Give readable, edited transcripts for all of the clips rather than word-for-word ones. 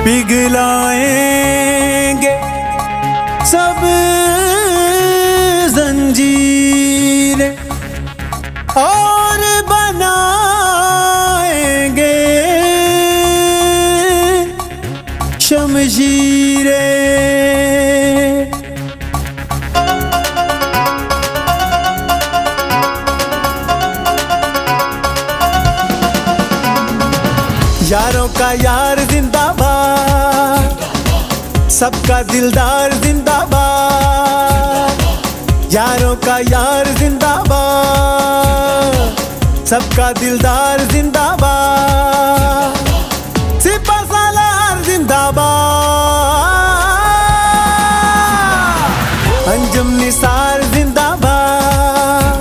पिघलाएंगे सब जंजीरें और बनाएंगे शमशीरें। यारों का यार जिंदाबाद, सबका दिलदार जिंदाबाद। यारों का यार जिंदाबाद, सबका दिलदार जिंदाबाद। सिपा सालार जिंदाबाद, अंजुम निसार जिंदाबाद।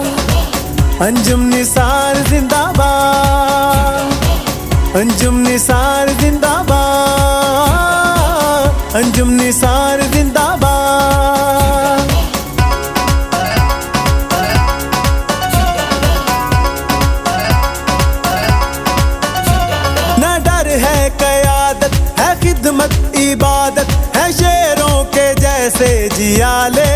अंजुम निसार जिंदाबाद, अंजुम निसार जिंदाबाद। अंजुम निसार जिंदाबाद। न डर है क़यादत, है खिदमत इबादत, है शेरों के जैसे जियाले।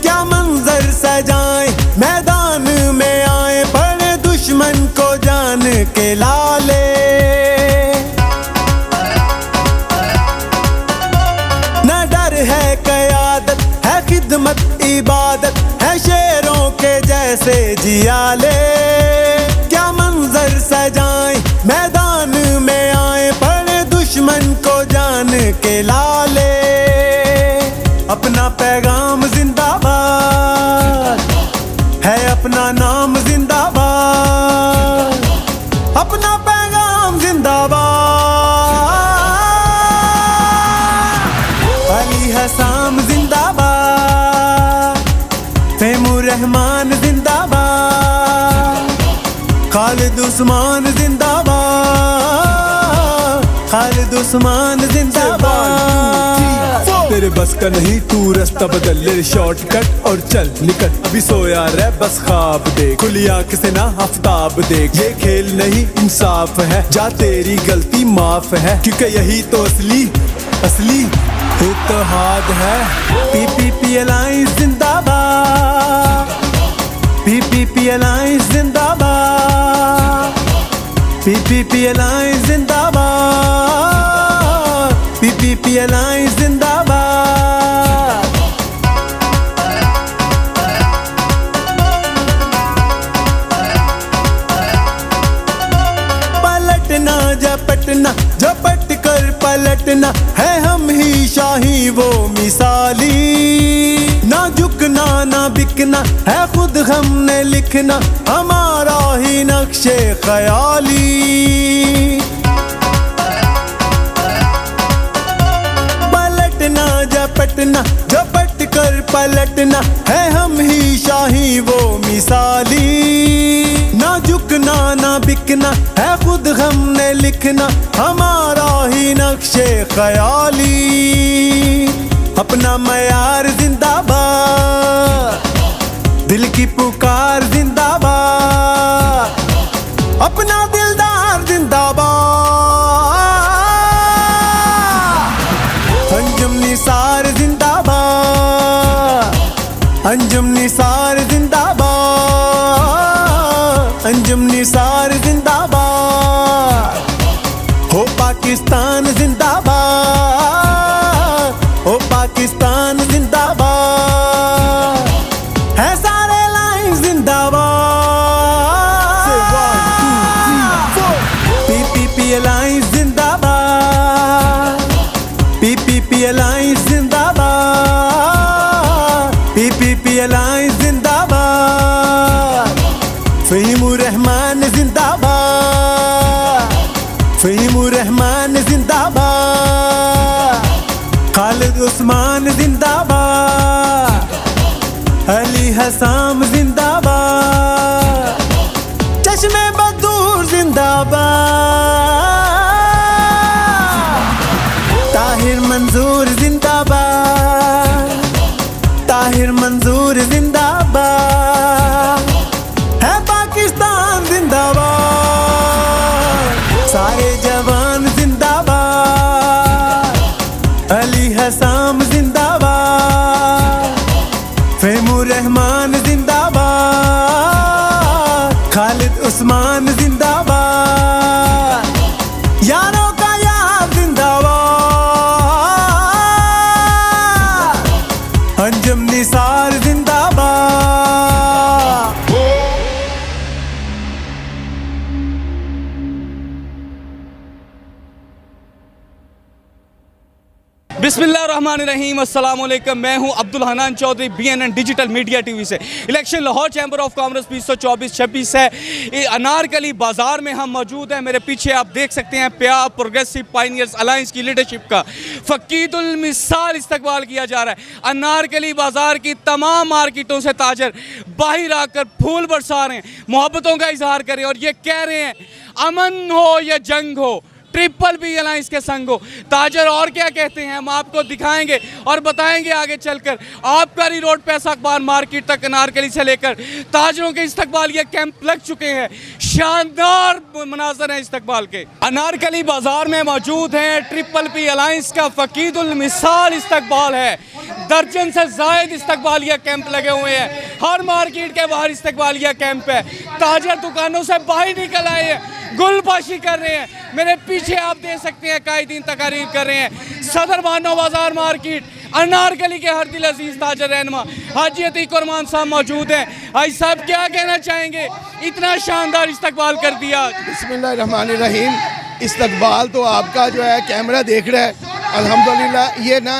क्या मंजर सजाएं मैदान में आए, पड़े दुश्मन को जान के लाले। न डर है क़यादत, है खिदमत इबादत, है शेरों के जैसे जियाले। क्या मंजर सजाएं मैदान में आए, पड़े दुश्मन को जान के लाले। अपना पैगाम जिंदाबाद है, अपना नाम जिंदाबाद। अपना पैगाम जिंदाबाद। अली हसाम जिंदाबाद, तैमूर रहमान जिंदाबाद। खालिद उस्मान जिंदाबाद, खालिद उस्मान जिंदाबाद। तेरे बस का नहीं, तू रास्ता बदल ले, शॉर्टकट और चल निकल। अभी सोया रह बस ख्वाब देख, खुली आंख से ना आफ्ताब देख। ये खेल नहीं इंसाफ है, जा तेरी गलती माफ है, क्योंकि यही तो असली असली इत्तेहाद है। पीपीपी अलायंस जिंदाबाद, पीपीपी अलायंस जिंदाबाद। पीपीपी अलायंस जिंदाबाद, पीपीपी अलायंस जिंदाबाद। पलटना झपटना, झपट कर पलटना, है हम ही शाही वो मिसाली। ना झुकना ना बिकना, है खुद हमने लिखना, हमारा ही नक्शे ख्याली। पलटना झपटना, झपट कर पलटना, है हम ही शाही वो मिसाली। ना झुकना ना बिकना, है खुद हमने लिखना, हमारा ही नक्शे ख्याली। अपना मयार जिंदाबाद, दिल की पुकार जिंदाबाद। अपना दिलदार जिंदाबाद। अंजुम निसार जिंदाबाद, अंजुम निसार जिंदाबाद। अंजुम निसार जिंदाबाद। हो पाकिस्तान जिंदाबाद, हो पाकिस्तान जिंदाबाद। है सारे लाइन जिंदाबाद। पीपीपी अलायंस जिंदाबाद, पीपीपी अलायंस जिंदाबाद। पीपीपी अलायंस जिंदाबाद। फ़हीमुर रहमान जिंदाबाद, फ़हीमुर रहमान जिंदाबाद। खालिद उस्मान जिंदाबाद, अली हसाम जिंदाबाद। चश्मे बदूर जिंदाबाद। ताहिर मंजूर जिंदाबाद, ताहिर मंजूर जिंदाबाद। है पाकिस्तान जिंदाबाद, सारे जवान जिंदाबाद। बिस्मिल्लाहिर्रहमानिर्रहीम, अस्सलाम वालेकुम। मैं हूं Abdul Hanan Chaudhry, BNN digital media TV से। Election Lahore chamber of commerce 2024-26 है। ये अनारकली बाज़ार में हम मौजूद हैं। मेरे पीछे आप देख सकते हैं प्या प्रोग्रेसिव पाइनियर्स अलायंस की लीडरशिप का फ़कीदुल मिसाल इस्तकबाल किया जा रहा है। अनारकली बाज़ार की तमाम मार्केटों से ताजर बाहर आकर फूल बरसा रहे हैं, मोहब्बतों का इजहार कर रहे हैं और ये कह रहे हैं अमन हो या जंग हो, ट्रिपल बी अलायंस के संग हो। ताजर और क्या कहते हैं हम आपको दिखाएंगे और बताएंगे आगे चलकर। आबकारी रोड पैसा अखबार मार्केट तक अनारकली से लेकर ताजरों के इस्तकबालिया कैंप लग चुके हैं। शानदार मनाजर हैं इस्तकबाल के। अनारकली बाजार में मौजूद हैं ट्रिपल बी अलायंस का फ़कीदुल मिसाल इस्तकबाल है। दर्जन से जायद इस्तकबालिया कैंप लगे हुए हैं। हर मार्केट के बाहर इस्तकबालिया कैंप है। ताजर दुकानों से बाहर निकल आए हैं, गुलबाशी कर रहे हैं। मेरे पीछे आप देख सकते हैं कायदीन तकारीर कर रहे हैं। सदर बानो बाजार मार्केट अनारकली के हर दिल अजीज ताजर रहनुमा हाजी अतीक रहमान साहब मौजूद हैं। भाई साहब क्या कहना चाहेंगे, इतना शानदार इस्तकबाल कर दिया। बिस्मिल्लाहिर्रहमानिर्रहीम। इस्तकबाल तो आपका जो है कैमरा देख रहा है अल्हम्दुलिल्लाह। ये ना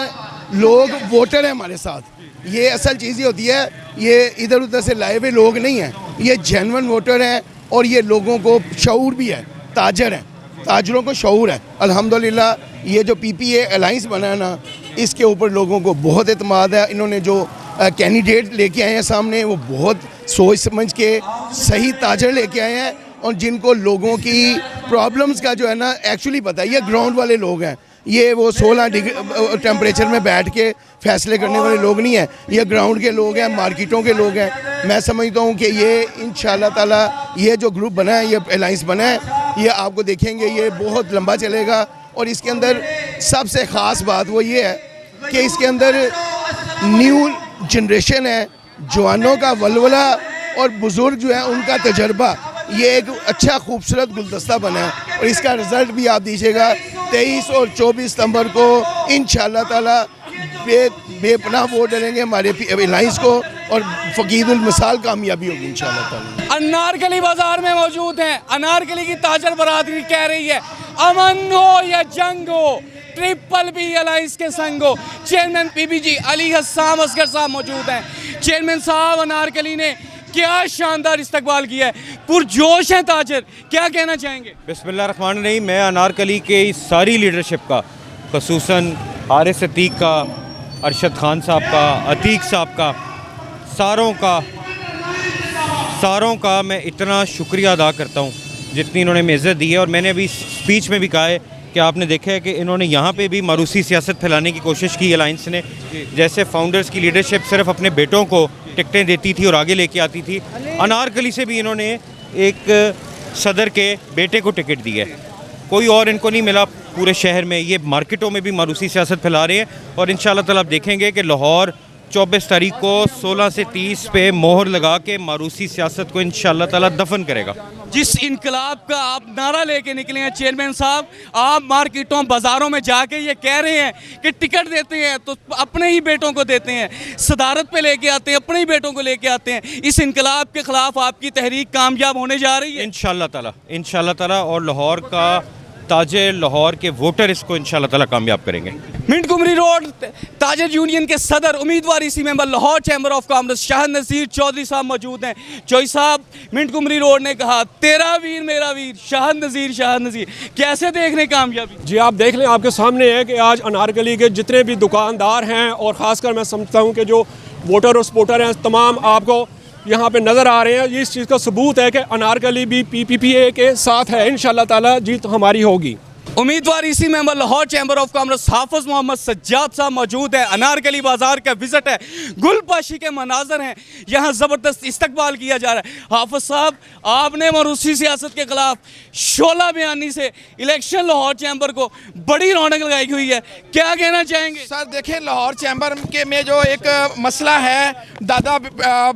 लोग वोटर हैं हमारे साथ, ये असल चीज़ ये होती है, ये इधर उधर से लाए हुए लोग नहीं हैं, ये जेन्युइन वोटर हैं और ये लोगों को शऊर भी है, ताजर हैं, ताजरों को शऊर है अल्हम्दुलिल्लाह। ये जो PPA अलाइंस बना है ना, इसके ऊपर लोगों को बहुत एतमाद है। इन्होंने जो कैंडिडेट लेके आए हैं सामने, वो बहुत सोच समझ के सही ताजर लेके आए हैं और जिनको लोगों की प्रॉब्लम्स का जो है ना एक्चुअली पता है। ये ग्राउंड वाले लोग हैं, ये वो 16 डिग्री टेम्परेचर में बैठ के फैसले करने वाले लोग नहीं हैं, ये ग्राउंड के लोग हैं, मार्केटों के लोग हैं। मैं समझता हूँ कि ये इंशाल्लाह ताला ये जो ग्रुप बना है, ये अलाइंस बना है, ये आपको देखेंगे ये बहुत लंबा चलेगा। और इसके अंदर सबसे ख़ास बात वो ये है कि इसके अंदर न्यू जनरेशन है, जवानों का वलवला और बुज़ुर्ग जो है उनका तजर्बा, ये एक अच्छा खूबसूरत गुलदस्ता बना है। और इसका रिज़ल्ट भी आप दीजिएगा 23 और 24 सितंबर को इंशाल्लाह ताला बेपनाह वोट डालेंगे हमारे अलायंस को और फ़कीदुल मिसाल कामयाबी होगी इंशाल्लाह ताला। अनारकली बाजार में मौजूद हैं। अनारकली की ताजर बरादरी कह रही है अमन हो या जंग हो, ट्रिपल बी अलायंस के संग हो। चेयरमैन PBG अली हस्साम असगर साहब मौजूद हैं। चेयरमैन साहब, अनारकली ने क्या शानदार इस्तकबाल किया है, पुरजोश हैं ताजर, क्या कहना चाहेंगे? बिस्मिल्लाहिर्रहमानिर्रहीम। मैं अनारकली के इस सारी लीडरशिप का, खसूसन हारिस अतीक का, अरशद खान साहब का, अतीक साहब का, सारों का मैं इतना शुक्रिया अदा करता हूँ जितनी इन्होंने हमें इज़्ज़त दी है। और मैंने अभी स्पीच में भी कहा है कि आपने देखा है कि इन्होंने यहाँ पे भी मारूसी सियासत फैलाने की कोशिश की अलायंस ने। जैसे फाउंडर्स की लीडरशिप सिर्फ अपने बेटों को टिकटें देती थी और आगे लेके आती थी, अनारकली से भी इन्होंने एक सदर के बेटे को टिकट दी है। कोई और इनको नहीं मिला पूरे शहर में। ये मार्केटों में भी मारूसी सियासत फैला रहे हैं और इंशाल्लाह ताला आप देखेंगे कि लाहौर 24 तारीख को 16 से 30 पे मोहर लगा के मारूसी सियासत को इंशाल्लाह ताला दफन करेगा। जिस इनकलाब का आप नारा लेके निकले हैं चेयरमैन साहब, आप मार्केटों बाज़ारों में जाके ये कह रहे हैं कि टिकट देते हैं तो अपने ही बेटों को देते हैं, सदारत पे लेके आते हैं, अपने ही बेटों को लेके आते हैं। इस इनकलाब के ख़िलाफ़ आपकी तहरीक कामयाब होने जा रही है इंशाल्लाह ताला। और लाहौर का ताजर, लाहौर के वोटर इसको इंशाल्लाह ताला कामयाब करेंगे। मिंट कुमरी रोड ताजर यूनियन के सदर उम्मीदवार इसी member Lahore chamber of commerce Shah Nazir Chaudhry साहब मौजूद हैं। चौधरी साहब, मिंट कुमरी रोड ने कहा तेरा वीर मेरा वीर, शाह नज़ीर कैसे देख रहे कामयाबी? जी आप देख लें, आपके सामने है कि आज अनारकली के जितने भी दुकानदार हैं और ख़ासकर मैं समझता हूँ कि जो वोटर और सपोर्टर हैं तमाम आपको यहाँ पे नज़र आ रहे हैं। ये इस चीज़ का सबूत है कि अनारकली भी PPA के साथ है। इंशाल्लाह ताला जीत हमारी होगी। उम्मीदवार इसी member Lahore chamber of commerce Hafiz Mohammad Sajjad साहब मौजूद है। अनारकली बाजार का विजिट है, गुलबाशी के मनाजर हैं, यहाँ ज़बरदस्त इस्तकबाल किया जा रहा है। हाफिज साहब, आपने मारूसी सियासत के खिलाफ शोला बयानी से इलेक्शन लाहौर चैम्बर को बड़ी रौनक लगाई हुई है, क्या कहना चाहेंगे? सर देखें, लाहौर चैम्बर के में जो एक मसला है, दादा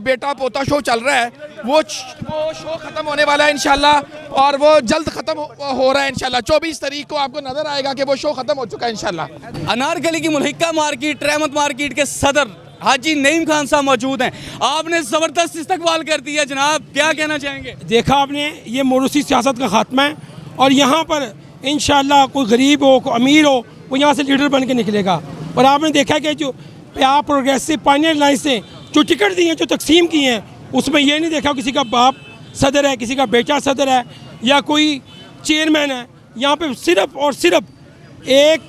बेटा पोता शो चल रहा है, वो शो ख़त्म होने वाला है इंशाल्लाह, और वो जल्द ख़त्म हो रहा है इंशाल्लाह। 24 तारीख को आपको नजर आएगा कि वो शो खत्म हो चुका है इंशाल्लाह। अनारकली की मुल्हिका मार्केट, रहमत मार्केट के सदर हाजी नईम खान साहब मौजूद हैं। आपने ज़बरदस्त इस्तकबाल कर दिया जनाब, क्या कहना चाहेंगे? देखा आपने, ये मोरूसी सियासत का खात्मा है और यहाँ पर इंशाल्लाह कोई गरीब हो कोई अमीर हो वो यहाँ से लीडर बन के निकलेगा। और आपने देखा कि जो प्यार प्रोग्रेसिव पायनियर लाइन्स ने जो टिकट दिए हैं, जो तकसीम किए हैं, उसमें ये नहीं देखा किसी का बाप सदर है, किसी का बेटा सदर है या कोई चेयरमैन है। यहाँ पे सिर्फ और सिर्फ एक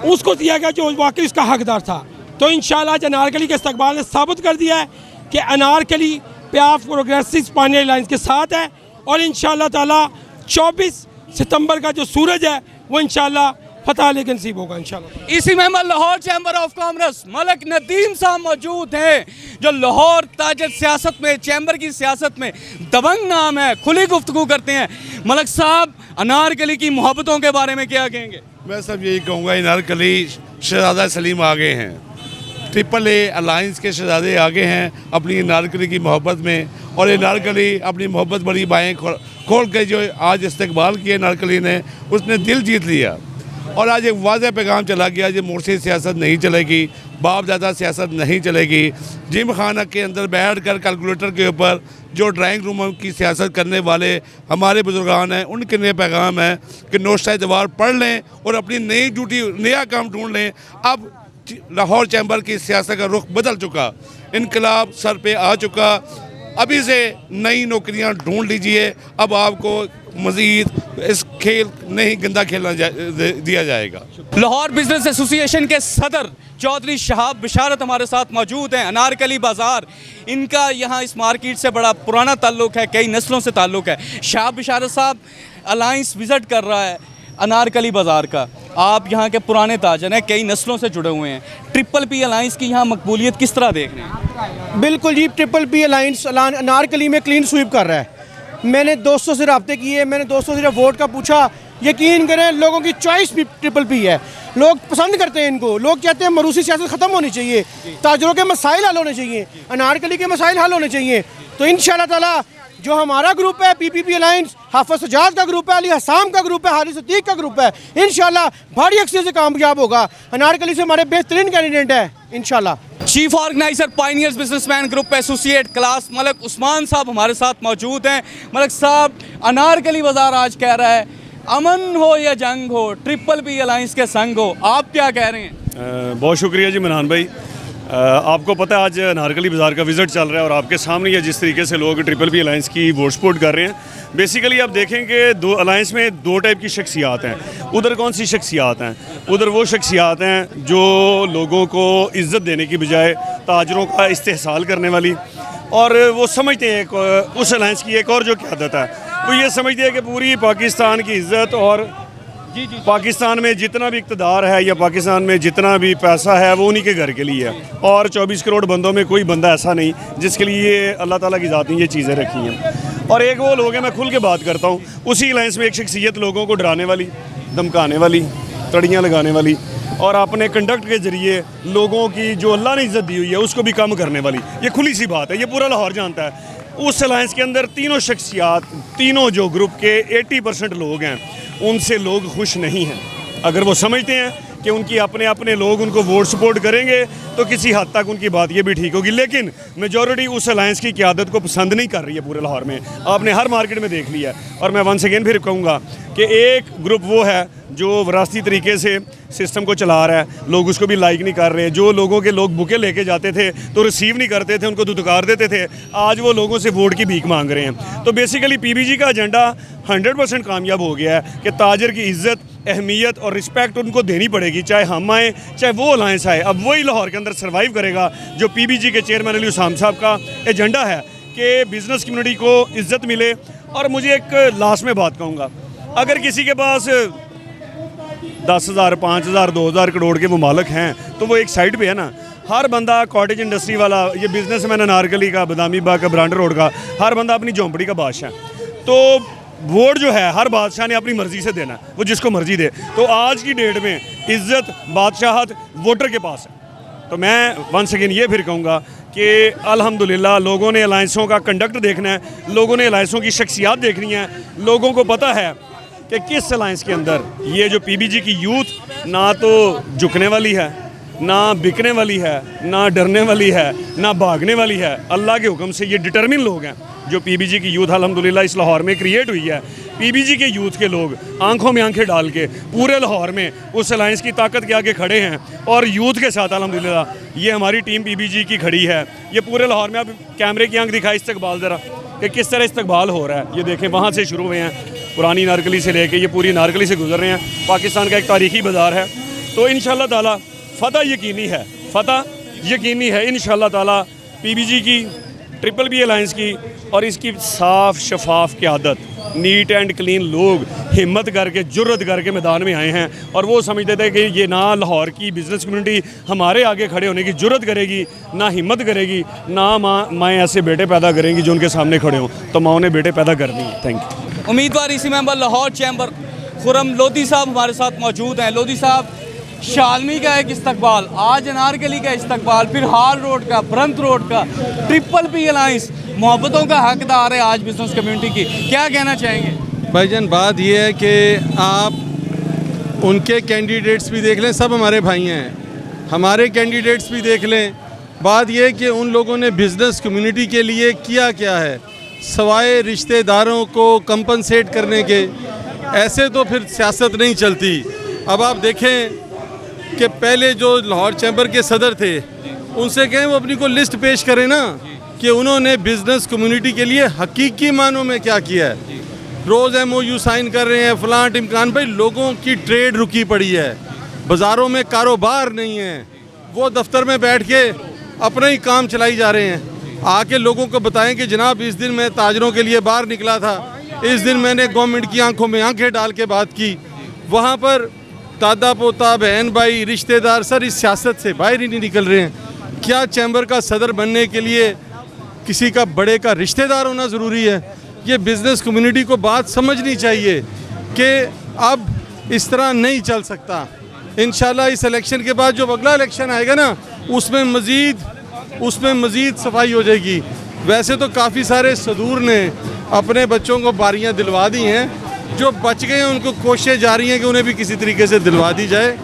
उसको दिया गया जो वाकई उसका हकदार था। तो इंशाल्लाह अनारकली के इस्तकबाल ने साबित कर दिया है कि अनारकली प्याफ प्रोग्रेसिव पायनियर लाइन्स के साथ है और इंशाल्लाह ताला 24 सितंबर का जो सूरज है वो इंशाल्लाह फतह लेके नसीब होगा इंशाल्लाह। इसी में Lahore chamber of commerce Malak Nadeem साहब मौजूद हैं, जो लाहौर ताजर सियासत में, चैम्बर की सियासत में दबंग नाम है, खुली गुफ्तगू करते हैं। मलक साहब, अनारकली की मोहब्बतों के बारे में क्या कहेंगे? मैं सब यही कहूँगा, अनारकली शहजादा सलीम आगे हैं, AAA अलायंस के शहजादे आगे हैं अपनी अनारकली की मोहब्बत में, और अनारकली अपनी मोहब्बत बड़ी बाएँ खोल के जो आज इस्तकबाल किया अनारकली ने, उसने दिल जीत लिया। और आज एक वाज़ेह पैगाम चला गया, जो मुर्शी सियासत नहीं चलेगी, बाप दादा सियासत नहीं चलेगी। जिम खाना के अंदर बैठ कर कैलकुलेटर के ऊपर जो ड्राइंग रूम की सियासत करने वाले हमारे बुजुर्गान हैं, उनके लिए पैगाम है कि नोश्ता दवार पढ़ लें और अपनी नई ड्यूटी, नया काम ढूंढ लें। अब लाहौर चैम्बर की सियासत का रुख बदल चुका, इनकलाब सर पे आ चुका। अभी से नई नौकरियां ढूंढ लीजिए, अब आपको मज़ीद इस खेल नहीं गंदा खेलना दिया जाएगा। लाहौर बिजनेस एसोसिएशन के सदर चौधरी शहाब बिशारत हमारे साथ मौजूद हैं। अनारकली बाज़ार, इनका यहाँ इस मार्केट से बड़ा पुराना ताल्लुक़ है, कई नस्लों से ताल्लुक़ है। शहाब बिशारत साहब, अलायंस विज़िट कर रहा है अनारकली बाज़ार का, आप यहाँ के पुराने ताजर हैं, कई नस्लों से जुड़े हुए हैं। PPP अलायंस की यहाँ मकबूलियत किस तरह देख रहे हैं? बिल्कुल जी, PPP अलायंस अनारकली में क्लीन स्वीप कर रहा है। मैंने दोस्तों से रब्ते किए, मैंने दोस्तों से वोट का पूछा, यकीन करें लोगों की चॉइस भी PPP है। लोग पसंद करते हैं इनको, लोग कहते हैं मरूसी सियासत ख़त्म होनी चाहिए, ताजरों के मसाइल हल होने चाहिए, अनारकली के मसाइल हल होने चाहिए। तो इंशाल्लाह ताला जो हमारा ग्रुप है PPP अलायंस, हाफिज सजाद का ग्रुप है, अली हसाम का ग्रुप है, हारिस अतीक का ग्रुप है, इंशाल्लाह भारी अक्सर से कामयाब होगा। अनारकली से हमारे बेहतरीन कैंडिडेट है इंशाल्लाह। Chief organiser pioneers businessman group associate class Malak Usman साहब हमारे साथ मौजूद हैं। मलक साहब, अनारकली बाज़ार आज कह रहा है अमन हो या जंग हो, PPP अलायंस के संग हो, आप क्या कह रहे हैं? बहुत शुक्रिया जी मनान भाई। आपको पता है आज अनारकली बाज़ार का विज़िट चल रहा है और आपके सामने ये जिस तरीके से लोग PPP अलायंस की वोट सपोर्ट कर रहे हैं। बेसिकली आप देखें कि दो अलायंस में दो टाइप की शख्सियात हैं। उधर कौन सी शख्सियात हैं? उधर वो शख्सियात हैं जो लोगों को इज़्ज़त देने की बजाय ताजरों का इस्तेहसाल करने वाली, और वो समझते हैं उस अलायंस की एक और जो क़यादत है, वो ये समझते हैं कि पूरी पाकिस्तान की इज़्ज़त और पाकिस्तान में जितना भी इक़्तिदार है या पाकिस्तान में जितना भी पैसा है वो उन्हीं के घर के लिए है, और 24 करोड़ बंदों में कोई बंदा ऐसा नहीं जिसके लिए अल्लाह ताला की ज़ात ने ये चीज़ें रखी हैं। और एक वो लोग हैं, मैं खुल के बात करता हूँ, उसी अलायंस में एक शख्सियत लोगों को डराने वाली, धमकाने वाली, तड़ियाँ लगाने वाली और अपने कंडक्ट के ज़रिए लोगों की जो अल्लाह ने इज़्ज़त दी हुई है उसको भी कम करने वाली, ये खुली सी बात है, ये पूरा लाहौर जानता है। उस अलायंस के अंदर तीनों शख्सियात, तीनों जो ग्रुप के 80% लोग हैं, उनसे लोग खुश नहीं हैं। अगर वो समझते हैं कि उनकी अपने अपने लोग उनको वोट सपोर्ट करेंगे तो किसी हद तक उनकी बात ये भी ठीक होगी, लेकिन मेजॉरिटी उस अलायंस की क़यादत को पसंद नहीं कर रही है पूरे लाहौर में। आपने हर मार्केट में देख लिया है। और मैं वंस अगेन फिर कहूँगा कि एक ग्रुप वो है जो विरासती तरीके से सिस्टम को चला रहा है, लोग उसको भी लाइक नहीं कर रहे। जो लोगों के लोग बुके लेके जाते थे तो रिसीव नहीं करते थे, उनको दुदकार देते थे, आज वो लोगों से वोट की भीख मांग रहे हैं। तो बेसिकली PBG का एजेंडा 100% कामयाब हो गया है कि ताजर की इज़्ज़त, अहमियत और रिस्पेक्ट उनको देनी पड़ेगी, चाहे हम आए चाहे वो अलायंस आए। अब वही लाहौर के अंदर सर्वाइव करेगा जो PBG के चेयरमैन अली हसाम साहब का एजेंडा है कि बिज़नेस कम्युनिटी को इज़्ज़त मिले। और मुझे एक लास्ट में बात कहूँगा, अगर किसी के पास 10,000, 5,000, 2,000 करोड़ के वो मालिक हैं तो वो एक साइड पे है ना। हर बंदा कॉटेज इंडस्ट्री वाला, ये बिजनेसमैन अनारकली का, बदामी बाग का, ब्रांड रोड का, हर बंदा अपनी झोंपड़ी का बादशाह है। तो वोट जो है हर बादशाह ने अपनी मर्ज़ी से देना, वो जिसको मर्ज़ी दे। तो आज की डेट में इज़्ज़त, बादशाहत वोटर के पास है। तो मैं वंस अगेन ये फिर कहूँगा कि अल्हम्दुलिल्लाह लोगों ने अलायंसों का कंडक्ट देखना है, लोगों ने अलायंसों की शख्सियात देखनी है। लोगों को पता है कि किस अलायंस के अंदर ये जो PBG की यूथ ना तो झुकने वाली है, ना बिकने वाली है, ना डरने वाली है, ना भागने वाली है। अल्लाह के हुक्म से ये डिटर्मिन लोग हैं जो PBG की यूथ अल्हम्दुलिल्लाह इस लाहौर में क्रिएट हुई है पीबीजी के यूथ के लोग आंखों में आंखें डाल के पूरे लाहौर में उस अलायंस की ताकत के आगे खड़े हैं और यूथ के साथ अल्हम्दुलिल्लाह ये हमारी टीम पीबीजी की खड़ी है। ये पूरे लाहौर में, अब कैमरे की आंख दिखाई इस्तकबाल ज़रा कि किस तरह इस्तकबाल हो रहा है। ये देखें, वहाँ से शुरू हुए हैं, पुरानी नारकली से लेके ये पूरी नारकली से गुजर रहे हैं। पाकिस्तान का एक तारीखी बाज़ार है, तो इंशाअल्लाह ताला फ़तह यकीनी है, फ़तह यकीनी है इंशाअल्लाह ताला। पीबीजी की, ट्रिपल बी अलायंस की और इसकी साफ शफाफ क़यादत, नीट एंड क्लीन लोग हिम्मत करके जुर्रत करके मैदान में आए हैं और वो समझते थे कि ये ना लाहौर की बिज़नेस कम्युनिटी हमारे आगे खड़े होने की जुर्रत करेगी, ना हिम्मत करेगी, ना माँ ऐसे बेटे पैदा करेंगी जो उनके सामने खड़े हों, तो माँ ने बेटे पैदा कर दिए। Thank you. उम्मीदवार इसी मेंबर लाहौर चैम्बर खुरम लोधी साहब हमारे साथ मौजूद हैं। लोधी साहब, शालमी का एक इस्तकबाल, आज अनारकली का इस्तकबाल, फिर हाल रोड का, ब्रंत रोड का, ट्रिपल पी अलायंस मोहब्बतों का हकदार है आज बिजनेस कम्युनिटी की, क्या कहना चाहेंगे? भाईजान, बात यह है कि आप उनके कैंडिडेट्स भी देख लें, सब हमारे भाई हैं, हमारे कैंडिडेट्स भी देख लें। बात यह है कि उन लोगों ने बिज़नेस कम्युनिटी के लिए किया क्या है, सवाए रिश्तेदारों को कंपनसेट करने के। ऐसे तो फिर सियासत नहीं चलती। अब आप देखें कि पहले जो लाहौर चैम्बर के सदर थे, उनसे कहें वो अपनी को लिस्ट पेश करें ना कि उन्होंने बिज़नेस कम्युनिटी के लिए हकीकी मानों में क्या किया है। रोज़ MOU साइन कर रहे हैं, फलां टिमकान। भाई, लोगों की ट्रेड रुकी पड़ी है, बाज़ारों में कारोबार नहीं है, वो दफ्तर में बैठ के अपना ही काम चलाई जा रहे हैं। आके लोगों को बताएं कि जनाब, इस दिन मैं ताजरों के लिए बाहर निकला था, इस दिन मैंने गवर्नमेंट की आंखों में आंखें डाल के बात की। वहाँ पर दादा पोता, बहन भाई, रिश्तेदार सर इस सियासत से बाहर ही नहीं निकल रहे हैं। क्या चैम्बर का सदर बनने के लिए किसी का बड़े का रिश्तेदार होना ज़रूरी है? ये बिज़नेस कम्युनिटी को बात समझनी चाहिए कि अब इस तरह नहीं चल सकता। इंशाल्लाह इस इलेक्शन के बाद जो अगला इलेक्शन आएगा ना, उसमें मज़ीद सफाई हो जाएगी। वैसे तो काफ़ी सारे सदूर ने अपने बच्चों को बारियां दिलवा दी हैं, जो बच गए हैं उनको कोशिशें जारी हैं कि उन्हें भी किसी तरीके से दिलवा दी जाए।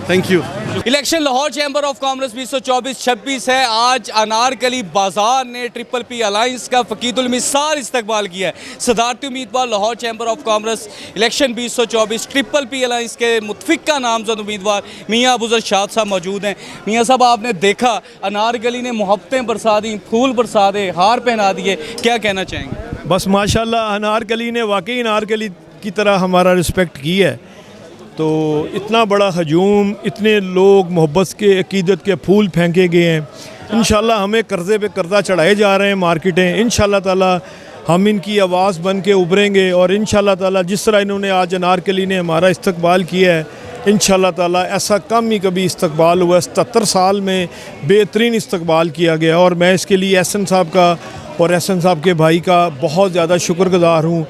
Thank you. Election Lahore chamber of commerce 2024-26 है। आज अनारकली बाजार ने ट्रिपल पी अलायंस का फ़कीदुल मिसाल इस्तकबाल किया है। सदारती उम्मीदवार Lahore chamber of commerce election 2024 triple P alliance के मुतफिका नामजद उम्मीदवार मियाँ अबूज़र शाद साहब मौजूद हैं। मियाँ साहब, आपने देखा अनारकली ने मोहब्बतें बरसा दी, फूल बरसा दे, हार पहना दिए, क्या कहना चाहेंगे? बस माशाल्लाह, अनारकली ने वाकई अनारकली की तरह हमारा रिस्पेक्ट की है। तो इतना बड़ा हजूम, इतने लोग मोहब्बत के, अकीदत के फूल फेंके गए हैं। इंशाल्लाह हमें कर्ज़े पे कर्ज़ा चढ़ाए जा रहे हैं मार्केटें। इंशाल्लाह ताला हम इनकी आवाज़ बन के उभरेंगे और इंशाल्लाह ताला जिस तरह इन्होंने आज अनारकली ने हमारा इस्तकबाल किया है, इंशाल्लाह ताला ऐसा कम ही कभी इस्तकबाल हुआ। 77 साल में बेहतरीन इस्तकबाल किया गया और मैं इसके लिए एहसन साहब का और एहसन साहब के भाई का बहुत ज़्यादा शुक्रगुज़ार हूँ।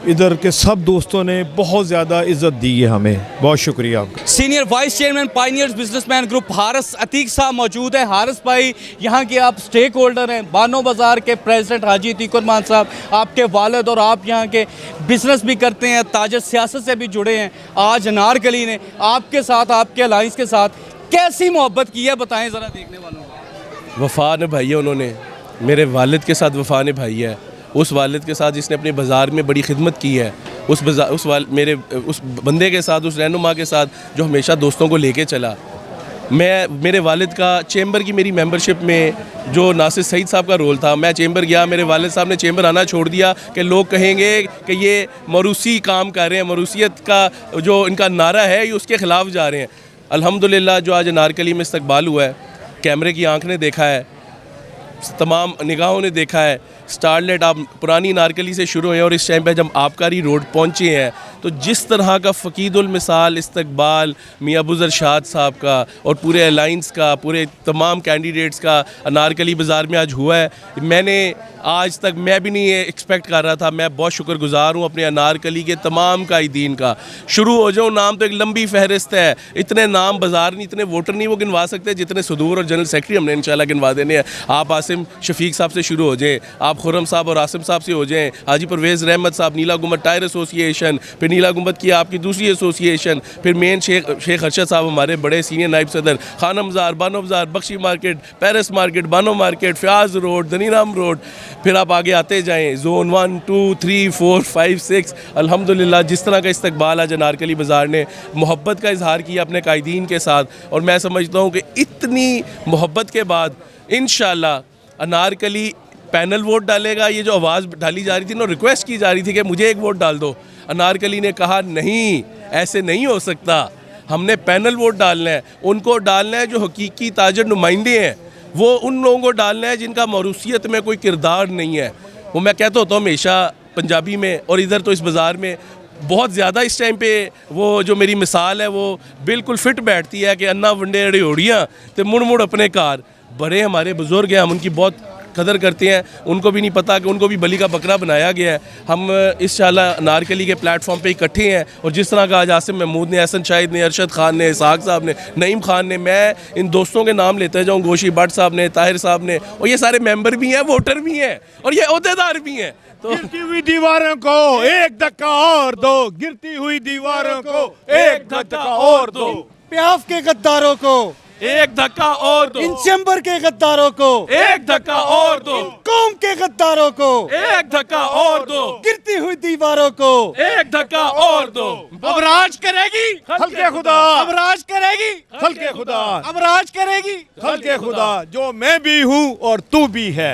इधर के सब दोस्तों ने बहुत ज़्यादा इज़्ज़त दी है हमें, बहुत शुक्रिया आपका। Senior vice chairman pioneers businessman group Haris Atiq साहब मौजूद है। हारिस भाई, यहाँ के आप स्टेक होल्डर हैं, बानो बाज़ार के प्रेसिडेंट हाजी अतीक रहमान साहब, आपके वालिद और आप यहाँ के बिज़नेस भी करते हैं, ताजर सियासत से भी जुड़े हैं। आज अनारकली ने आपके साथ, आपके अलायंस के साथ कैसी मोहब्बत की है, बताएँ ज़रा देखने वालों को। वफ़ा निभाई है उन्होंने, मेरे वालिद के साथ वफ़ा निभाई है, उस वालिद के साथ जिसने अपने बाज़ार में बड़ी खिदमत की है, उस बंदे के साथ, उस रहनुमा के साथ जो हमेशा दोस्तों को लेके चला। मेरे वालिद का चैम्बर की मेरी मेंबरशिप में जो नासिर सईद साहब का रोल था, मैं चैम्बर गया, मेरे वालिद साहब ने चैम्बर आना छोड़ दिया कि लोग कहेंगे कि ये मरूसी काम कर रहे हैं, मरूसियत का जो इनका नारा है ये उसके ख़िलाफ़ जा रहे हैं। अल्हम्दुलिल्लाह जो आज अनारकली में इस्तकबाल हुआ है, कैमरे की आँख ने देखा है, तमाम निगाहों ने देखा है। स्टारलेट आप पुरानी नारकली से शुरू हैं और इस टाइम पे जब आबकारी रोड पहुंचे हैं तो जिस तरह का फ़कीदुल मिसाल इस्तकबाल मियाँ अबूज़र शाद साहब का और पूरे अलायंस का, पूरे तमाम कैंडिडेट्स का अनारकली बाज़ार में आज हुआ है, मैंने आज तक मैं भी नहीं एक्सपेक्ट कर रहा था। मैं बहुत शुक्रगुज़ार हूँ अपने अनारकली के तमाम कायदीन का। शुरू हो जाऊँ, नाम तो एक लंबी फहरिस्त है, इतने नाम बाज़ार नहीं, इतने वोटर नहीं वो गिनवा सकते जितने सदूर और जनरल सेक्रेटरी हमने इंशाल्लाह गिनवा देने हैं। आप आसिम शफीक साहब से शुरू हो जाए, आप खुर्रम साहब और आसिम साहब से हो जाएं, हाजी परवेज़ रहमत साहब, नीला गुंबद टायर एसोसिएशन, फिर नीला गुंबद की आपकी दूसरी एसोसिएशन, फिर मेन शेख अरशद साहब हमारे बड़े सीनियर नायब सदर, Khanam Bazaar, Bano Bazaar, Bakshi market, Paris market, Bano market, Fayyaz road, Daniram road, फिर आप आगे आते जाएँ, जोन 1 2 3 4 5 6। अल्हम्दुलिल्लाह जिस तरह का इस्तकबाल आज अनारकली बाज़ार ने मोहब्बत का इजहार किया अपने कायदीन के साथ, और मैं समझता हूँ कि इतनी मोहब्बत के बाद इंशाअल्लाह अनारकली पैनल वोट डालेगा। ये जो आवाज़ डाली जा रही थी ना, रिक्वेस्ट की जा रही थी कि मुझे एक वोट डाल दो, अनारकली ने कहा नहीं, ऐसे नहीं हो सकता, हमने पैनल वोट डालना है। उनको डालना है जो हकीकी ताजर नुमाइंदे हैं, वो उन लोगों को डालना है जिनका मरूसियत में कोई किरदार नहीं है। वो मैं कहता होता हूँ हमेशा पंजाबी में, और इधर तो इस बाज़ार में बहुत ज़्यादा इस टाइम पे वो जो मेरी मिसाल है वो बिल्कुल फिट बैठती है कि अन्ना वंडे अड़ियोड़ियाँ तो मुड़ मुड़ अपने कार। बड़े हमारे बुज़ुर्ग हैं, हम उनकी बहुत कदर करते हैं, उनको भी नहीं पता कि उनको भी बलि का बकरा बनाया गया है। हम इंशाअल्लाह अनारकली के प्लेटफॉर्म पे इकट्ठे हैं, और जिस तरह का आज आसिम महमूद ने, हसन शाहिद ने, अरशद खान ने, इसहाक साहब ने, नईम खान ने, मैं इन दोस्तों के नाम लेते जाऊँ, गोशी भट्ट साहब ने, ताहिर साहब ने, और ये सारे मेंबर भी हैं, वोटर भी हैं, और ये ओहदेदार भी हैं। तो गिरती हुई दीवारों को एक धक्का और दो, गिरती हुई दीवारों को एक धक्का और दो, प्याफ के गद्दारों को एक धक्का और दो, इन चैम्बर के गद्दारों को एक धक्का और दो, कौम के गद्दारों को एक धक्का और दो, गिरती हुई दीवारों को एक धक्का और दो। अब राज करेगी खल्के खुदा, अब राज करेगी खल्के खुदा, अब राज करेगी खल्के खुदा, जो मैं भी हूँ और तू भी है।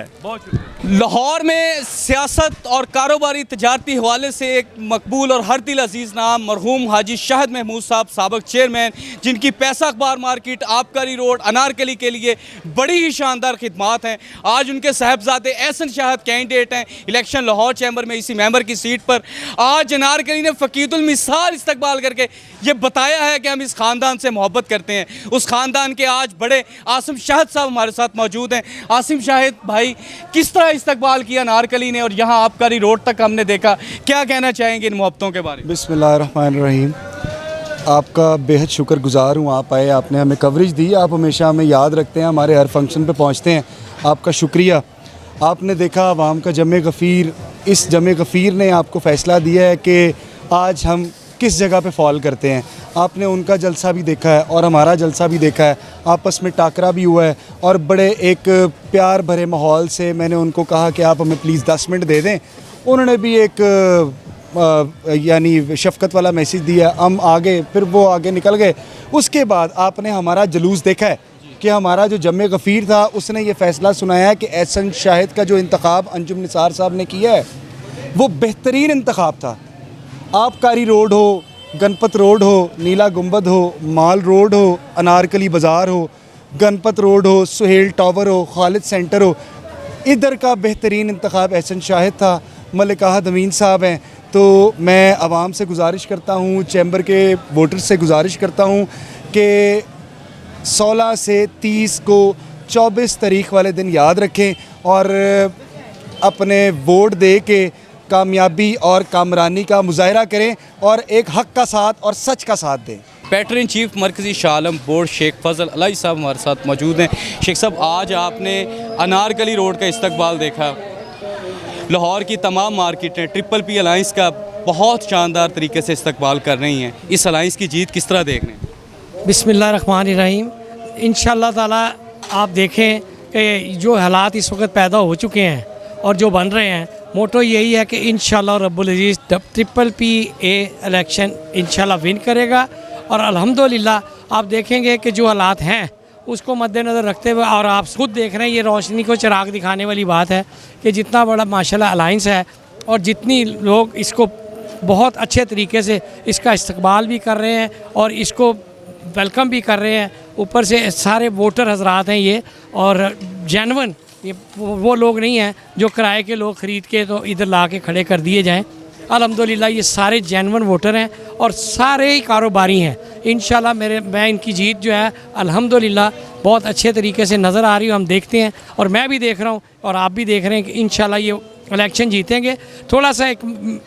लाहौर में सियासत और कारोबारी तजारती हवाले से एक मकबूल और हर दिल अजीज़ नाम मरहूम हाजी शाहिद महमूद साहब, साबिक चेयरमैन, जिनकी पैसा अखबार मार्केट, आबकारी रोड, अनारकली के लिए बड़ी ही शानदार खिदमात हैं। आज उनके साहबजादे एहसन शाहिद कैंडिडेट हैं इलेक्शन लाहौर चैम्बर में, इसी मेंबर की सीट पर। आज अनारकली ने फ़कीदुल मिसाल इस्तकबाल करके ये बताया है कि हम इस ख़ानदान से मोहब्बत करते हैं। उस ख़ानदान के आज बड़े आसिम शाहिद साहब हमारे साथ मौजूद हैं। आसिम शाहिद भाई, किस तरह इस्तकबाल किया अनारकली ने, और यहाँ आबकारी रोड तक हमने देखा, क्या कहना चाहेंगे इन मोहब्बतों के बारे में? बिस्मिल्लाहिर्रहमानिर्रहीम। आपका बेहद शुक्रगुज़ार हूँ, आप आए, आपने हमें कवरेज दी, आप हमेशा हमें याद रखते हैं, हमारे हर फंक्शन पे पहुँचते हैं, आपका शुक्रिया। आपने देखा अवाम का जमे गफ़ीर, इस जमे गफ़ीर ने आपको फ़ैसला दिया है कि आज हम किस जगह पे फॉल करते हैं। आपने उनका जलसा भी देखा है और हमारा जलसा भी देखा है, आपस में टाकरा भी हुआ है, और बड़े एक प्यार भरे माहौल से मैंने उनको कहा कि आप हमें प्लीज़ 10 मिनट दे दें। उन्होंने भी एक यानी शफ़क़त वाला मैसेज दिया, हम आगे, फिर वो आगे निकल गए। उसके बाद आपने हमारा जुलूस देखा है कि हमारा जो जमे गफ़ीर था उसने ये फ़ैसला सुनाया है कि एहसन शाहिद का जो इंतखाब अंजुम निसार साहब ने किया है वो बेहतरीन इंतखाब था। आबकारी रोड हो, गणपत रोड हो, नीला गुंबद हो, माल रोड हो, अनारकली बाज़ार हो, गणपत रोड हो, सुहेल टावर हो, खालिद सेंटर हो, इधर का बेहतरीन इंतखाब एहसन शाहिद था। मलिक अहद अमीन साहब हैं। तो मैं आवाम से गुजारिश करता हूँ, चैम्बर के वोटर से गुजारिश करता हूँ कि 16 से 30 को 24 तारीख वाले दिन याद रखें और अपने वोट दे के कामयाबी और कामरानी का मुजाहरा करें और एक हक़ का साथ और सच का साथ दें। पैटर्न इन चीफ मरकज़ी शाह आलम बोर्ड शेख फजल अलाई साहब हमारे साथ मौजूद हैं। शेख साहब, आज आपने अनारकली रोड का इस्तकबाल देखा, लाहौर की तमाम मार्केटें ट्रिपल-पी अलाइंस का बहुत शानदार तरीके से इस्तकबाल कर रही हैं, इस अलाइंस की जीत किस तरह देख रहे हैं? बिस्मिल्लाहिर्रहमानिर्रहीम। इंशाअल्लाह ताला आप देखें कि जो हालात इस वक्त पैदा हो चुके हैं और जो बन रहे हैं, मोटो यही है कि इंशाअल्लाह रब्बुल अज़ीज़ ट्रिपल-पी इलेक्शन इंशाअल्लाह विन करेगा। और अल्हम्दुलिल्लाह आप देखेंगे कि जो हालात हैं उसको मद्देनज़र रखते हुए, और आप खुद देख रहे हैं, ये रोशनी को चिराग दिखाने वाली बात है कि जितना बड़ा माशाल्लाह अलाइंस है और जितनी लोग इसको बहुत अच्छे तरीके से इसका इस्तकबाल भी कर रहे हैं और इसको वेलकम भी कर रहे हैं। ऊपर से सारे वोटर हजरात हैं ये, और जेन्युइन, ये वो लोग नहीं हैं जो किराए के लोग ख़रीद के तो इधर ला के खड़े कर दिए जाएँ। अल्हम्दुलिल्लाह ये सारे जेन्युइन वोटर हैं और सारे ही कारोबारी हैं। इंशाल्लाह मैं इनकी जीत जो है अल्हम्दुलिल्लाह बहुत अच्छे तरीके से नज़र आ रही है। हम देखते हैं और मैं भी देख रहा हूँ और आप भी देख रहे हैं कि इंशाल्लाह ये इलेक्शन जीतेंगे। थोड़ा सा एक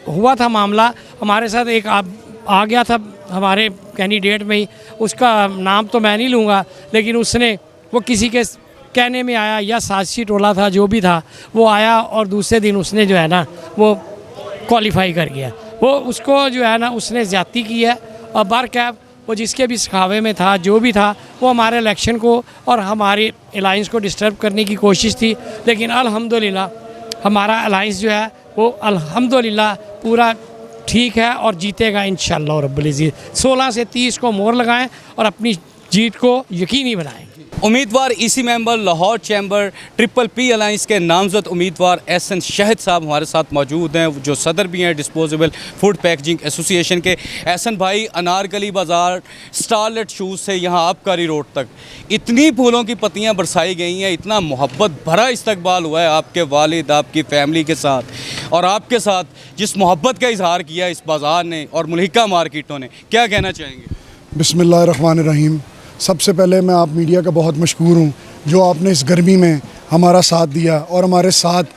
हुआ था मामला, हमारे साथ एक आ गया था हमारे कैंडिडेट में ही, उसका नाम तो मैं नहीं लूँगा, लेकिन उसने वो किसी के कहने में आया या साजिशी टोला था जो भी था, वो आया और दूसरे दिन उसने जो है ना वो क्वालिफाई कर गया। वो उसको जो है ना उसने ज़्यादती की है और बरकैब वो जिसके भी सखावे में था जो भी था वो हमारे इलेक्शन को और हमारी अलाइंस को डिस्टर्ब करने की कोशिश थी। लेकिन अल्हम्दुलिल्लाह हमारा अलाइंस जो है वो अल्हम्दुलिल्लाह पूरा ठीक है और जीतेगा इंशाअल्लाह रब्बुल इज़्ज़त। 16 से 30 को मोहर लगाएं और अपनी जीत को यकीनी बनाएं। उम्मीदवार EC member Lahore chamber triple P alliance के नामजद उम्मीदवार एहसन शाहिद साहब हमारे साथ मौजूद हैं, जो सदर भी हैं डिस्पोजेबल फूड पैकेजिंग एसोसिएशन के। एहसन भाई, अनारकली बाज़ार स्टारलेट शूज़ से यहाँ आबकारी रोड तक इतनी फूलों की पत्तियाँ बरसाई गई हैं, इतना मोहब्बत भरा इस्तकबाल हुआ है आपके वालिद आपकी फ़ैमिली के साथ और आपके साथ जिस मोहब्बत का इजहार किया इस बाज़ार ने और मुल्हिका मार्केटों ने, क्या कहना चाहेंगे? बिस्मिल्लाहिर्रहमानिर्रहीम। सबसे पहले मैं आप मीडिया का बहुत मशकूर हूँ जो आपने इस गर्मी में हमारा साथ दिया और हमारे साथ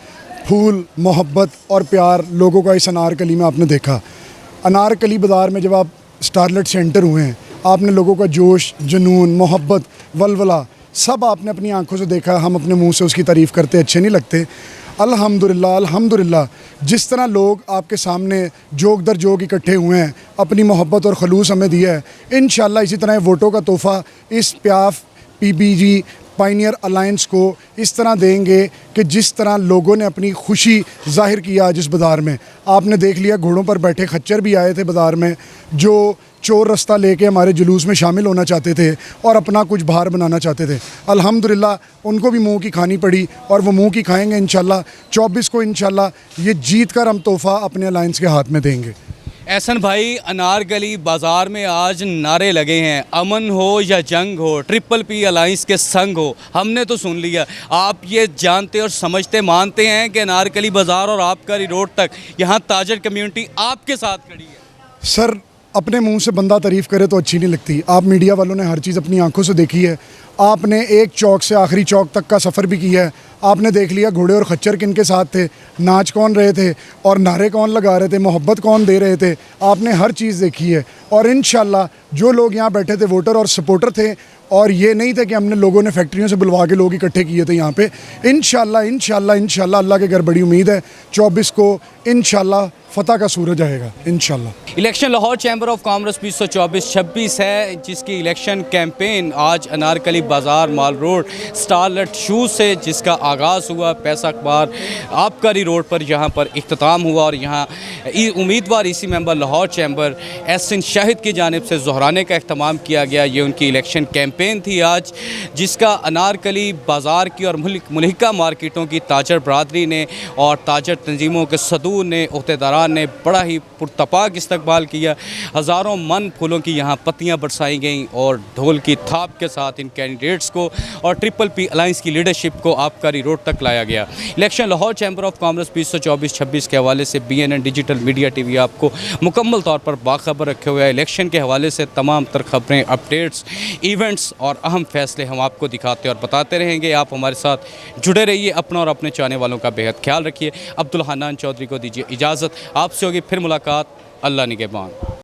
फूल मोहब्बत और प्यार लोगों का इस अनारकली में आपने देखा। अनारकली बाज़ार में जब आप स्टारलेट से एंटर हुए हैं, आपने लोगों का जोश, जुनून, मोहब्बत, वलवला सब आपने अपनी आंखों से देखा। हम अपने मुंह से उसकी तारीफ़ करते अच्छे नहीं लगते। अल्हम्दुलिल्लाह अल्हम्दुलिल्लाह, जिस तरह लोग आपके सामने जोग दर जोग इकट्ठे हुए हैं, अपनी मोहब्बत और खलूस हमें दिया है, इंशाअल्लाह इसी तरह वोटों का तोहफ़ा इस प्याफ पीबीजी पायनियर अलायंस को इस तरह देंगे कि जिस तरह लोगों ने अपनी खुशी जाहिर किया आज इस बाज़ार में। आपने देख लिया घोड़ों पर बैठे खच्चर भी आए थे बाज़ार में, जो चोर रास्ता लेके हमारे जुलूस में शामिल होना चाहते थे और अपना कुछ बाहर बनाना चाहते थे। अल्हम्दुलिल्लाह उनको भी मुंह की खानी पड़ी और वो मुंह की खाएंगे इंशाल्लाह। 24 को इंशाल्लाह ये जीत कर हम तोहफ़ा अपने अलायंस के हाथ में देंगे। एहसन भाई, अनारकली बाज़ार में आज नारे लगे हैं, अमन हो या जंग हो, ट्रिपल पी अलायंस के संग हो। हमने तो सुन लिया, आप ये जानते और समझते मानते हैं कि अनारकली बाज़ार और आबकारी रोड तक यहाँ ताजर कम्युनिटी आपके साथ खड़ी है? सर, अपने मुंह से बंदा तारीफ़ करे तो अच्छी नहीं लगती। आप मीडिया वालों ने हर चीज़ अपनी आंखों से देखी है। आपने एक चौक से आखिरी चौक तक का सफ़र भी किया है। आपने देख लिया घोड़े और खच्चर किन के साथ थे, नाच कौन रहे थे और नारे कौन लगा रहे थे, मोहब्बत कौन दे रहे थे। आपने हर चीज़ देखी है और इंशाल्लाह जो लोग यहाँ बैठे थे वोटर और सपोर्टर थे, और ये नहीं थे कि हमने लोगों ने फैक्ट्रियों से बुलवा के लोग इकट्ठे किए थे यहाँ पे। इंशाल्लाह इंशाल्लाह इंशाल्लाह अल्लाह के घर बड़ी उम्मीद है 24 को इंशाल्लाह फतह का सूरज आएगा इंशाल्लाह। Election Lahore chamber of commerce 2024-26 है, जिसकी इलेक्शन कैंपेन आज अनारकली बाज़ार माल रोड स्टारलेट शूज़ से जिसका आगाज़ हुआ, पैसा अखबार आबकारी रोड पर यहाँ पर इख्तिताम हुआ और यहाँ उम्मीदवार इसी मेंबर लाहौर चैम्बर एहसन शाहिद की जानिब से ज़ोहराने का अहतमाम किया गया। ये उनकी इलेक्शन कैंपेन थी आज, जिसका अनारकली बाज़ार की और मुल्हिका मार्केटों की ताजर बरादरी ने और ताजर तंजीमों के सदूर ने, अहदेदारान ने बड़ा ही पुरतपाक इस्तकबाल किया। हज़ारों मन फूलों की यहाँ पत्तियाँ बरसाई गईं और ढोल की थाप के साथ इन कैंडिडेट्स को और ट्रिपल पी अलायंस की लीडरशिप को आबकारी रोड तक लाया गया। Election Lahore chamber of commerce 2024-26 के हवाले से BNN डिजिटल मीडिया TV आपको मुकम्मल तौर पर बाखबर रखे हुए है। इलेक्शन के हवाले से तमाम तर खबरें, अपडेट्स, इवेंट्स और अहम फैसले हम आपको दिखाते और बताते रहेंगे। आप हमारे साथ जुड़े रहिए, अपना और अपने चाहने वालों का बेहद ख्याल रखिए। अब्दुल हन्नान चौधरी को दीजिए इजाज़त, आपसे होगी फिर मुलाकात। अल्लाह निगहबान।